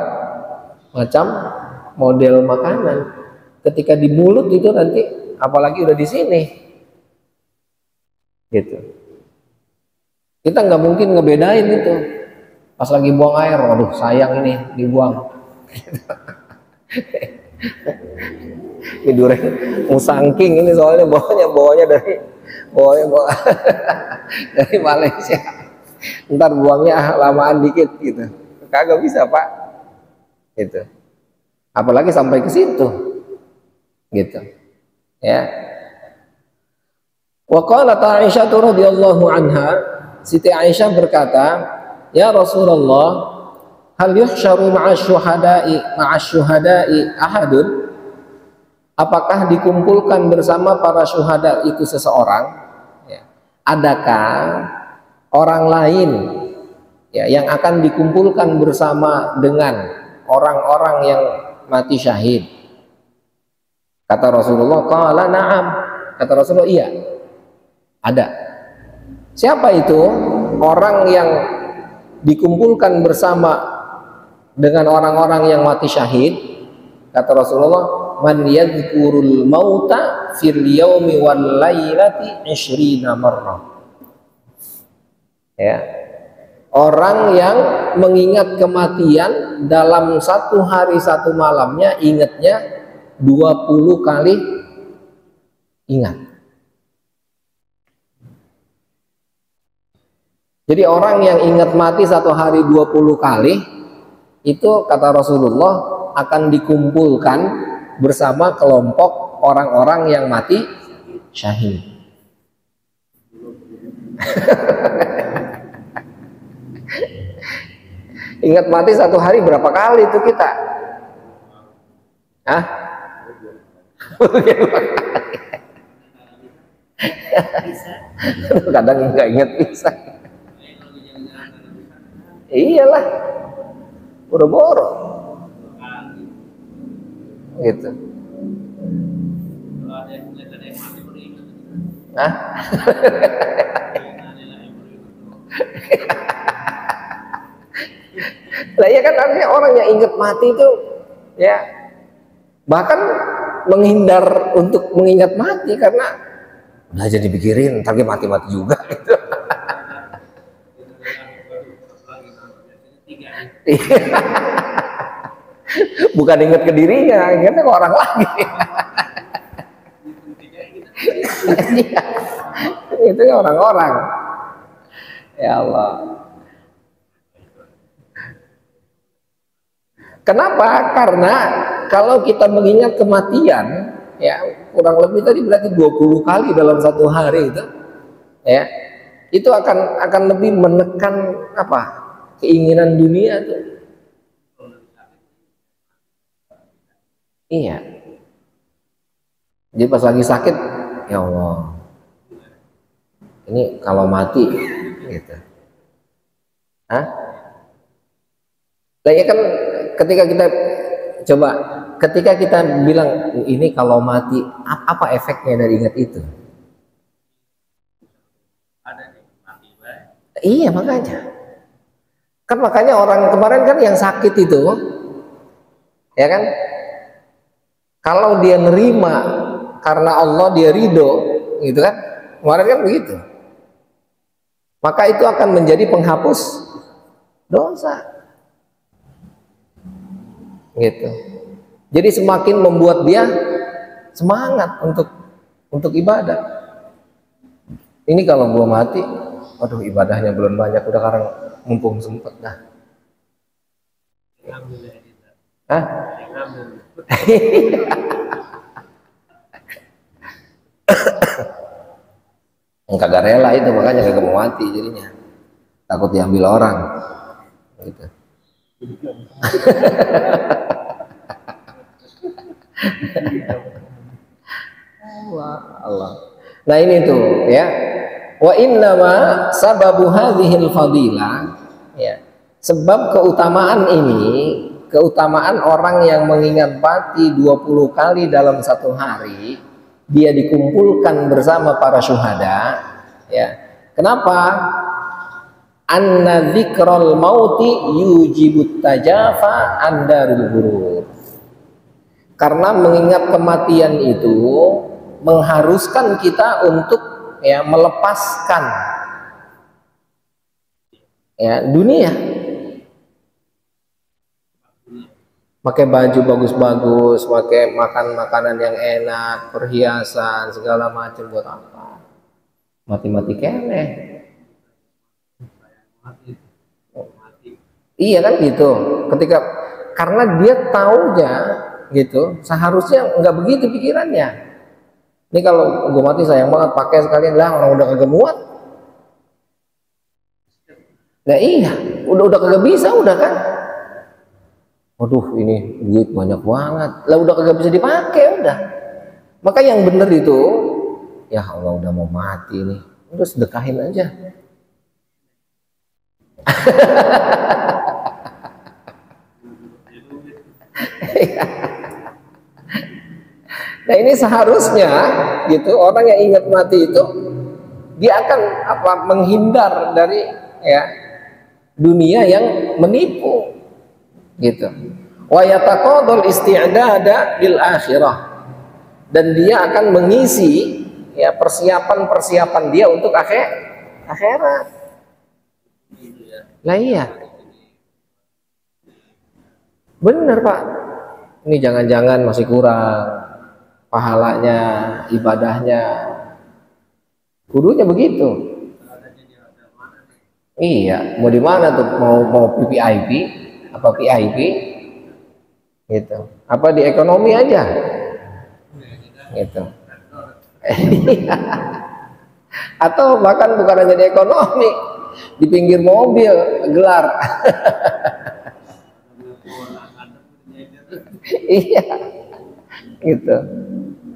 Speaker 2: macam model makanan. Ketika di mulut itu nanti, apalagi udah di sini, gitu. Kita nggak mungkin ngebedain itu. Pas lagi buang air, waduh sayang ini dibuang. Ini durian musangking ini soalnya bawanya dari dari Malaysia, ntar buangnya lamaan dikit gitu, kagak bisa Pak, gitu. Apalagi sampai ke situ, gitu, ya. Wa qalat Aisyah radhiyallahu anha, Siti Aisyah berkata, ya Rasulullah, hal yuhsyaru ma'asyuhada'i ahadun? Apakah dikumpulkan bersama para syuhada itu seseorang? Ya. Adakah orang lain ya yang akan dikumpulkan bersama dengan orang-orang yang mati syahid? Kata Rasulullah, qala na'am. Kata Rasulullah, iya, ada. Siapa itu orang yang dikumpulkan bersama dengan orang-orang yang mati syahid? Kata Rasulullah, man yadhkurul mauta fil yaumi wal lailati 20 marrah. Ya. Orang yang mengingat kematian dalam satu hari satu malamnya, ingatnya 20 kali ingat. Jadi orang yang ingat mati satu hari 20 kali, itu kata Rasulullah akan dikumpulkan bersama kelompok orang-orang yang mati syahid. Ingat mati satu hari berapa kali itu kita? Hah? Kadang nggak ingat bisa. Iyalah, boro-boro gitu. Hah? Lah ya kan, artinya orang yang ingat mati itu ya bahkan menghindar untuk mengingat mati karena udah jadi pikirin ntar dia mati-mati juga gitu. Bukan ingat ke dirinya, ingatnya ke orang lagi. Itu orang-orang. Ya Allah. Kenapa? Karena kalau kita mengingat kematian, ya kurang lebih tadi berarti 20 kali dalam satu hari itu, ya itu akan lebih menekan apa? Keinginan dunia tuh. Iya. Jadi pas lagi sakit, ya Allah, ini kalau mati, gitu. Hah? Nah, ya kan ketika kita bilang ini kalau mati, apa efeknya dari ingat itu? Iya, makanya orang kemarin kan yang sakit itu, ya kan, kalau dia nerima karena Allah, dia ridho, gitu kan, kemarin kan begitu, maka itu akan menjadi penghapus dosa, gitu. Jadi semakin membuat dia semangat untuk ibadah. Ini kalau belum mati, waduh ibadahnya belum banyak, udah sekarang mumpung sempet dah. Hah? Kagak rela itu, makanya kagak mau mati jadinya, takut diambil orang gitu. Allah. Nah ini tuh ya, wa innama sababu hadhil fadilah, ya, sebab keutamaan ini, keutamaan orang yang mengingat mati 20 kali dalam satu hari, dia dikumpulkan bersama para syuhada, ya. Kenapa? Anna dzikral mauti yujibut tajafa andarul ghurur. Karena mengingat kematian itu mengharuskan kita untuk ya melepaskan ya dunia. Pakai baju bagus-bagus, pakai makan makanan yang enak, perhiasan segala macam, buat apa? Mati-mati keneh. Iya kan gitu. Karena dia taunya gitu, seharusnya nggak begitu pikirannya. Ini kalau gue mati sayang banget, pakai sekalian lah, orang udah kagak muat. Nah iya, udah kagak bisa, udah kan. Waduh ini duit banyak banget, lah udah kagak bisa dipakai udah. Maka yang bener itu, ya Allah udah mau mati nih, udah sedekahin aja. Nah ini seharusnya gitu, orang yang ingat mati itu dia akan menghindar dari ya dunia yang menipu gitu. Wa yataqadal isti'dada lil akhirah, dan dia akan mengisi ya persiapan dia untuk akhirat. Lah iya. Bener Pak. Ini jangan-jangan masih kurang pahalanya, ibadahnya. Kudunya begitu. Iya, mau di mana tuh? Mau PPIP apa PIP gitu? Apa di ekonomi aja gitu? Atau bahkan bukan hanya di ekonomi, di pinggir mobil gelar. Iya, gitu.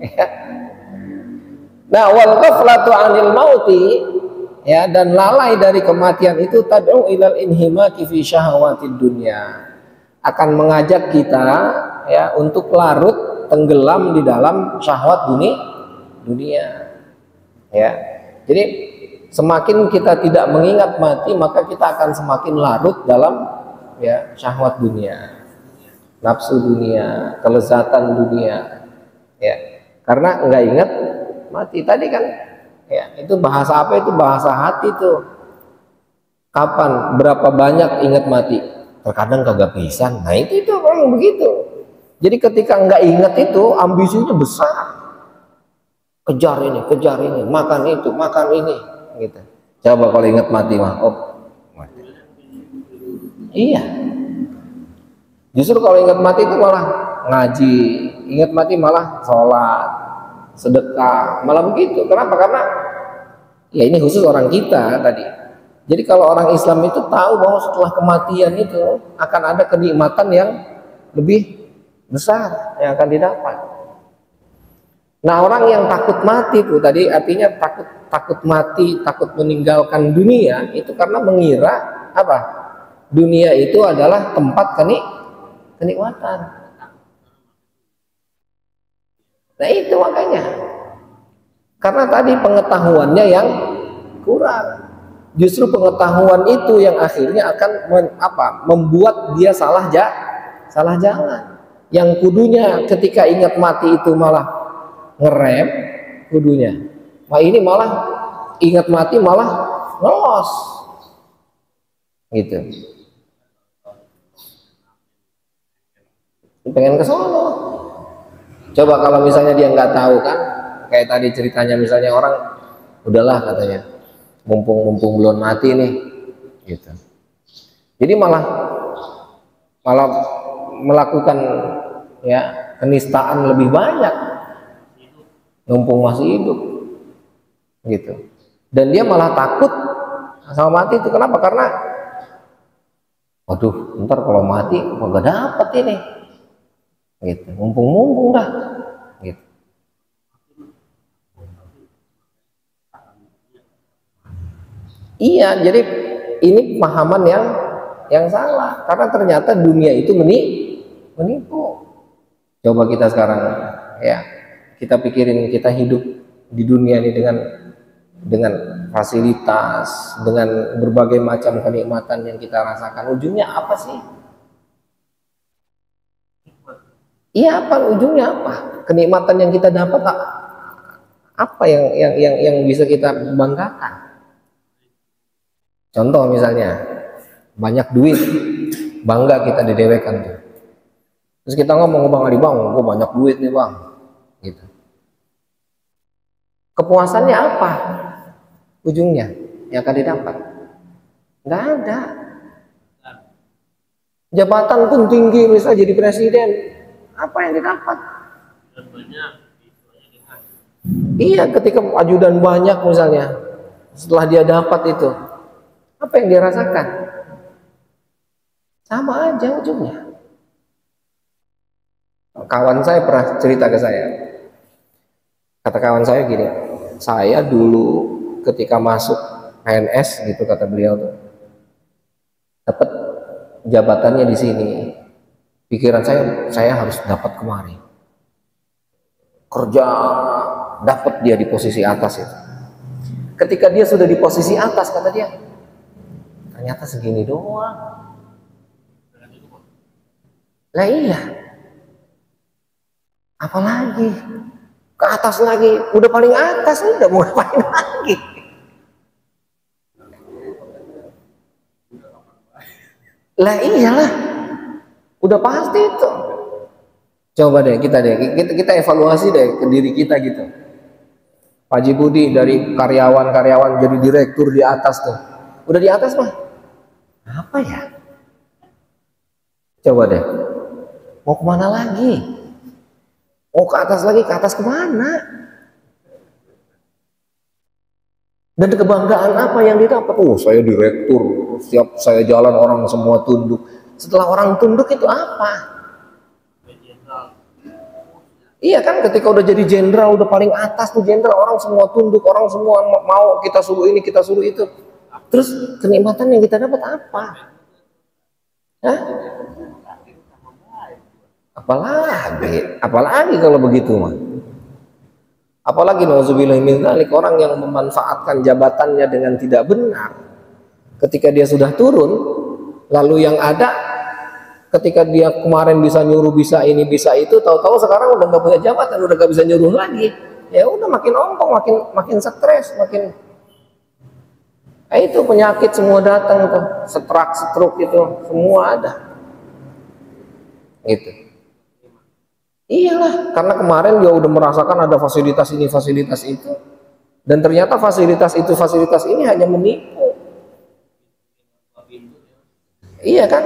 Speaker 2: Ya. Nah, wal ghaflatu 'anil mauti, ya, dan lalai dari kematian itu tad'u ilal inhimaki fi syahawatid dunya, akan mengajak kita, ya, untuk larut tenggelam di dalam syahwat dunia, ya. Jadi semakin kita tidak mengingat mati, maka kita akan semakin larut dalam, ya, syahwat dunia, nafsu dunia, kelezatan dunia, ya, karena nggak ingat mati tadi kan, ya. Itu bahasa apa? Itu bahasa hati tuh. Kapan, berapa banyak ingat mati? Terkadang kagak bisa. Nah itu orang begitu. Jadi ketika nggak ingat itu, ambisinya besar, kejar ini, makan itu, makan ini, gitu. Coba kalau ingat mati mah, oh mati. Iya. Justru kalau ingat mati itu malah ngaji, ingat mati malah sholat, sedekah, malah begitu. Kenapa? Karena ya ini khusus orang kita tadi. Jadi kalau orang Islam itu tahu bahwa setelah kematian itu akan ada kenikmatan yang lebih besar yang akan didapat. Nah, orang yang takut mati itu tadi artinya takut mati, takut meninggalkan dunia itu karena mengira apa? Dunia itu adalah tempat kenikmatan. Nah itu makanya, karena tadi pengetahuannya yang kurang. Justru pengetahuan itu yang akhirnya akan membuat dia salah jalan. Yang kudunya ketika ingat mati itu malah ngerem kudunya. Nah ini malah ingat mati malah ngelos, gitu. Pengen ke sono. Coba kalau misalnya dia nggak tahu kan, kayak tadi ceritanya misalnya orang, udahlah katanya, mumpung belum mati nih, gitu. Jadi malah melakukan, ya, penistaan lebih banyak, mumpung masih hidup, gitu. Dan dia malah takut sama mati itu. Kenapa? Karena, waduh, ntar kalau mati nggak dapet ini. Gitu, mumpung dah, gitu. Iya, jadi ini pemahaman yang salah, karena ternyata dunia itu menipu. Coba kita sekarang, ya, kita pikirin, kita hidup di dunia ini dengan fasilitas, dengan berbagai macam kenikmatan yang kita rasakan, ujungnya apa sih? Iya, apa ujungnya apa? Kenikmatan yang kita dapat apa yang bisa kita banggakan? Contoh misalnya banyak duit, bangga kita didewekan tuh. Terus kita ngomong, Bang Ali, Bang, gue banyak duit nih Bang, gitu. Kepuasannya apa? Ujungnya yang akan didapat? Nggak ada. Jabatan pun tinggi, misalnya jadi presiden, apa yang didapat? Iya, ketika ajudan banyak misalnya, setelah dia dapat itu, apa yang dia rasakan? Sama aja ujungnya. Kawan saya pernah cerita ke saya, kata kawan saya gini, saya dulu ketika masuk PNS gitu, kata beliau tuh, dapat jabatannya di sini, pikiran saya harus dapat kemari, kerja dapat dia di posisi atas itu. Ketika dia sudah di posisi atas, kata dia, ternyata segini doang. Lah iya, apalagi ke atas lagi, udah paling atas, udah mau ngapain lagi? Lah iyalah, udah pasti itu. Coba deh kita evaluasi deh ke diri kita gitu. Pak Haji Budi dari karyawan jadi direktur di atas tuh, Udah di atas mah apa ya? Coba deh, mau kemana lagi? Mau ke atas lagi, ke atas kemana? Dan kebanggaan apa yang didapat? Oh, saya direktur, setiap saya jalan orang semua tunduk. Setelah orang tunduk itu apa? Iya kan, ketika udah jadi jenderal, udah paling atas tuh jenderal, orang semua tunduk, orang semua mau kita suruh ini, kita suruh itu. Terus kenikmatan yang kita dapat apa? Hah? Apalagi kalau begitu mah. Apalagi nauzubillahi min dzalik, orang yang memanfaatkan jabatannya dengan tidak benar. Ketika dia sudah turun, lalu yang ada ketika dia kemarin bisa nyuruh, bisa ini, bisa itu, tahu-tahu sekarang udah nggak punya jabatan, udah nggak bisa nyuruh lagi. Ya udah makin ompong, makin stres, makin itu penyakit semua datang tuh, stroke itu semua ada. Gitu. Iyalah, karena kemarin dia udah merasakan ada fasilitas ini, fasilitas itu, dan ternyata fasilitas itu, fasilitas ini hanya menipu. Iya kan?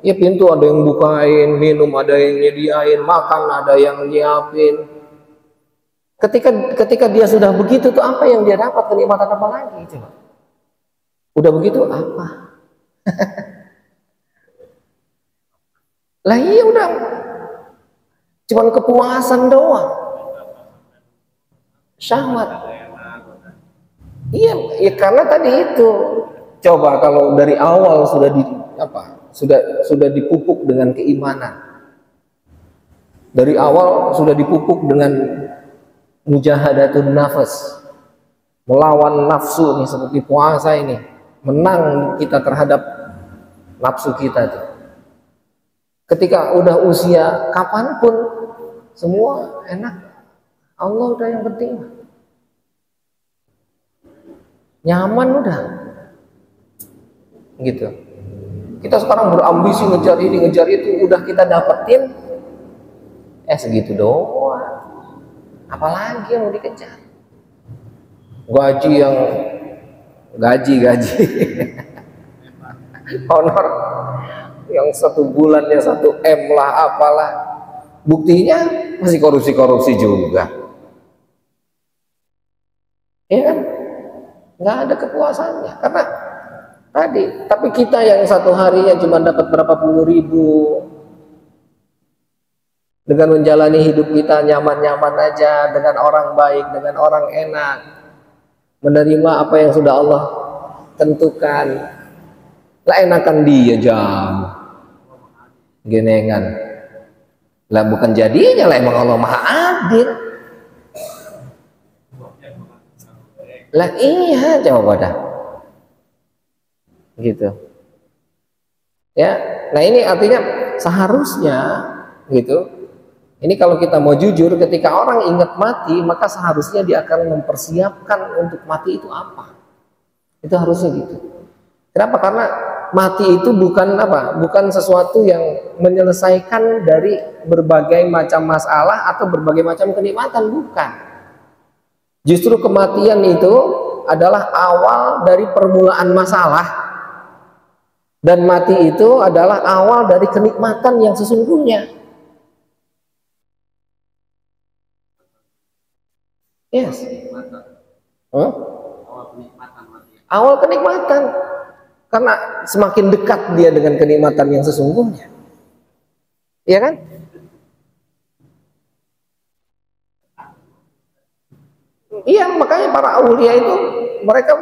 Speaker 2: Ya pintu ada yang bukain, minum ada yang nyediain, makan ada yang nyiapin. Ketika dia sudah begitu tuh apa yang dia dapat, kenikmatan apa lagi coba? Udah begitu apa? Lah iya udah, cuman kepuasan doang, syahwat. Iya, ya karena tadi itu. Coba kalau dari awal sudah sudah dipupuk dengan keimanan, dari awal sudah dipupuk dengan mujahadatun nafas, melawan nafsu nih, seperti puasa ini, menang kita terhadap nafsu kita tuh. Ketika udah usia kapanpun semua enak, Allah udah yang penting, nyaman udah gitu. Kita sekarang berambisi ngejar ini, ngejar itu, udah kita dapetin, segitu doang. Apalagi yang mau dikejar? Gaji honor yang 1 bulannya 1 M lah, apalah. Buktinya masih korupsi juga. Ya kan? Nggak ada kepuasannya. Karena tapi kita yang 1 harinya cuma dapat berapa puluh ribu, dengan menjalani hidup kita nyaman-nyaman aja, dengan orang baik, dengan orang enak, menerima apa yang sudah Allah tentukan. Lah enakan dia jam genengan. Lah bukan jadinya, lah emang Allah Maha Adil. Lah iya, coba dah. Gitu. Ya, nah ini artinya seharusnya gitu. Ini kalau kita mau jujur, ketika orang ingat mati, maka seharusnya dia akan mempersiapkan untuk mati itu apa. Itu harusnya gitu. Kenapa? Karena mati itu bukan sesuatu yang menyelesaikan dari berbagai macam masalah atau berbagai macam kenikmatan, bukan. Justru kematian itu adalah awal dari permulaan masalah. Dan mati itu adalah awal dari kenikmatan yang sesungguhnya. Yes. Awal kenikmatan. Karena semakin dekat dia dengan kenikmatan yang sesungguhnya. Iya kan? Iya, makanya para aulia itu mereka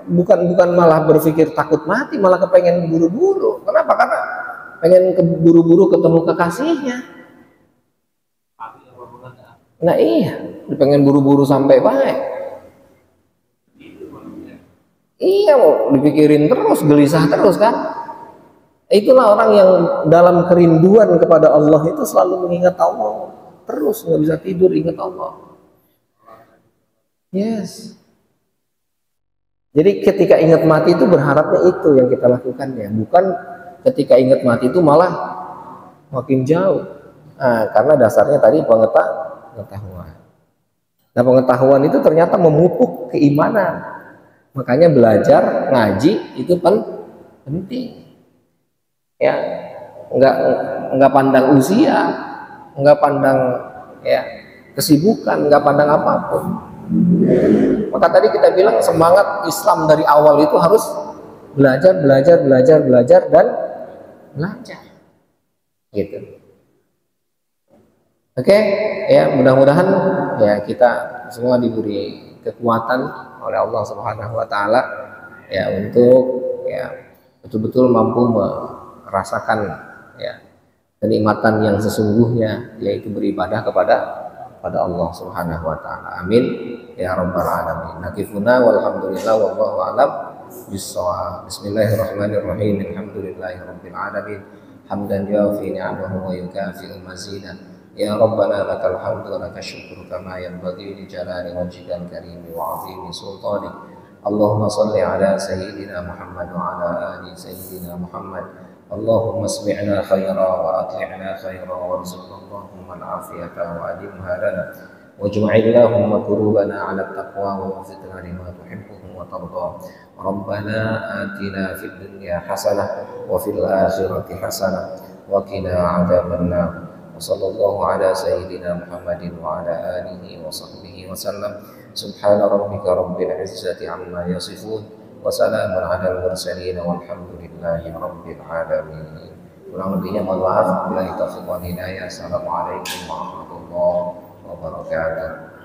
Speaker 2: bukan malah berpikir takut mati, malah kepengen buru-buru. Kenapa? Karena pengen buru-buru ketemu kekasihnya. Nah iya, pengen buru-buru sampai baik. Iya, mau dipikirin terus, gelisah terus kan. Itulah orang yang dalam kerinduan kepada Allah itu selalu mengingat Allah terus, nggak bisa tidur ingat Allah. Yes. Jadi ketika ingat mati itu berharapnya itu yang kita lakukan ya, bukan ketika ingat mati itu malah makin jauh. Nah, karena dasarnya tadi pengetahuan. Nah, pengetahuan itu ternyata memupuk keimanan. Makanya belajar ngaji itu penting. Ya, enggak pandang usia, enggak pandang ya kesibukan, enggak pandang apapun. Maka tadi kita bilang semangat Islam dari awal itu harus belajar dan belajar. Gitu. Oke, ya mudah-mudahan ya kita semua diberi kekuatan oleh Allah Subhanahu wa taala ya untuk ya betul-betul mampu merasakan ya kenikmatan yang sesungguhnya, yaitu beribadah kepada Allah Subhanahu wa taala. Amin ya rabbal alamin. Nakifuna walhamdulillah wallahu a'lam bissawab. Bismillahirrahmanirrahim. Alhamdulillahirabbil alamin. Hamdan yuafi ni'amahu wa yukafi'u mazidah. Ya Rabbana lakal hamdu wa lakal syukru kama yanbaghi li jalali wajhikal karim wa 'azimi sultanik. Allahumma shalli ala sayyidina Muhammad wa ala ali sayyidina Muhammad. Allahumma smi'na khaira wa atli'na khaira warzuqna Allahumma al-afiyata wa adimha lana wajma'il lahumma qulubana 'ala at-taqwa wa waffiqna lima tuhibbuhu wa tarda. Rabbana atina fid dunya hasanah wa fil akhirati hasanah wa qina 'adzabannar. Wassallallahu ala sayyidina Muhammadin wa ala alihi wa sahbihi wa sallam. Subhana rabbika rabbil izzati amma yasifun wa salamun alal mursalin walhamdulillahi rabbil alamin. Kurang lebihnya mohon maaf. Billahi taufiq wal hidayah. Assalamualaikum warahmatullahi wabarakatuh.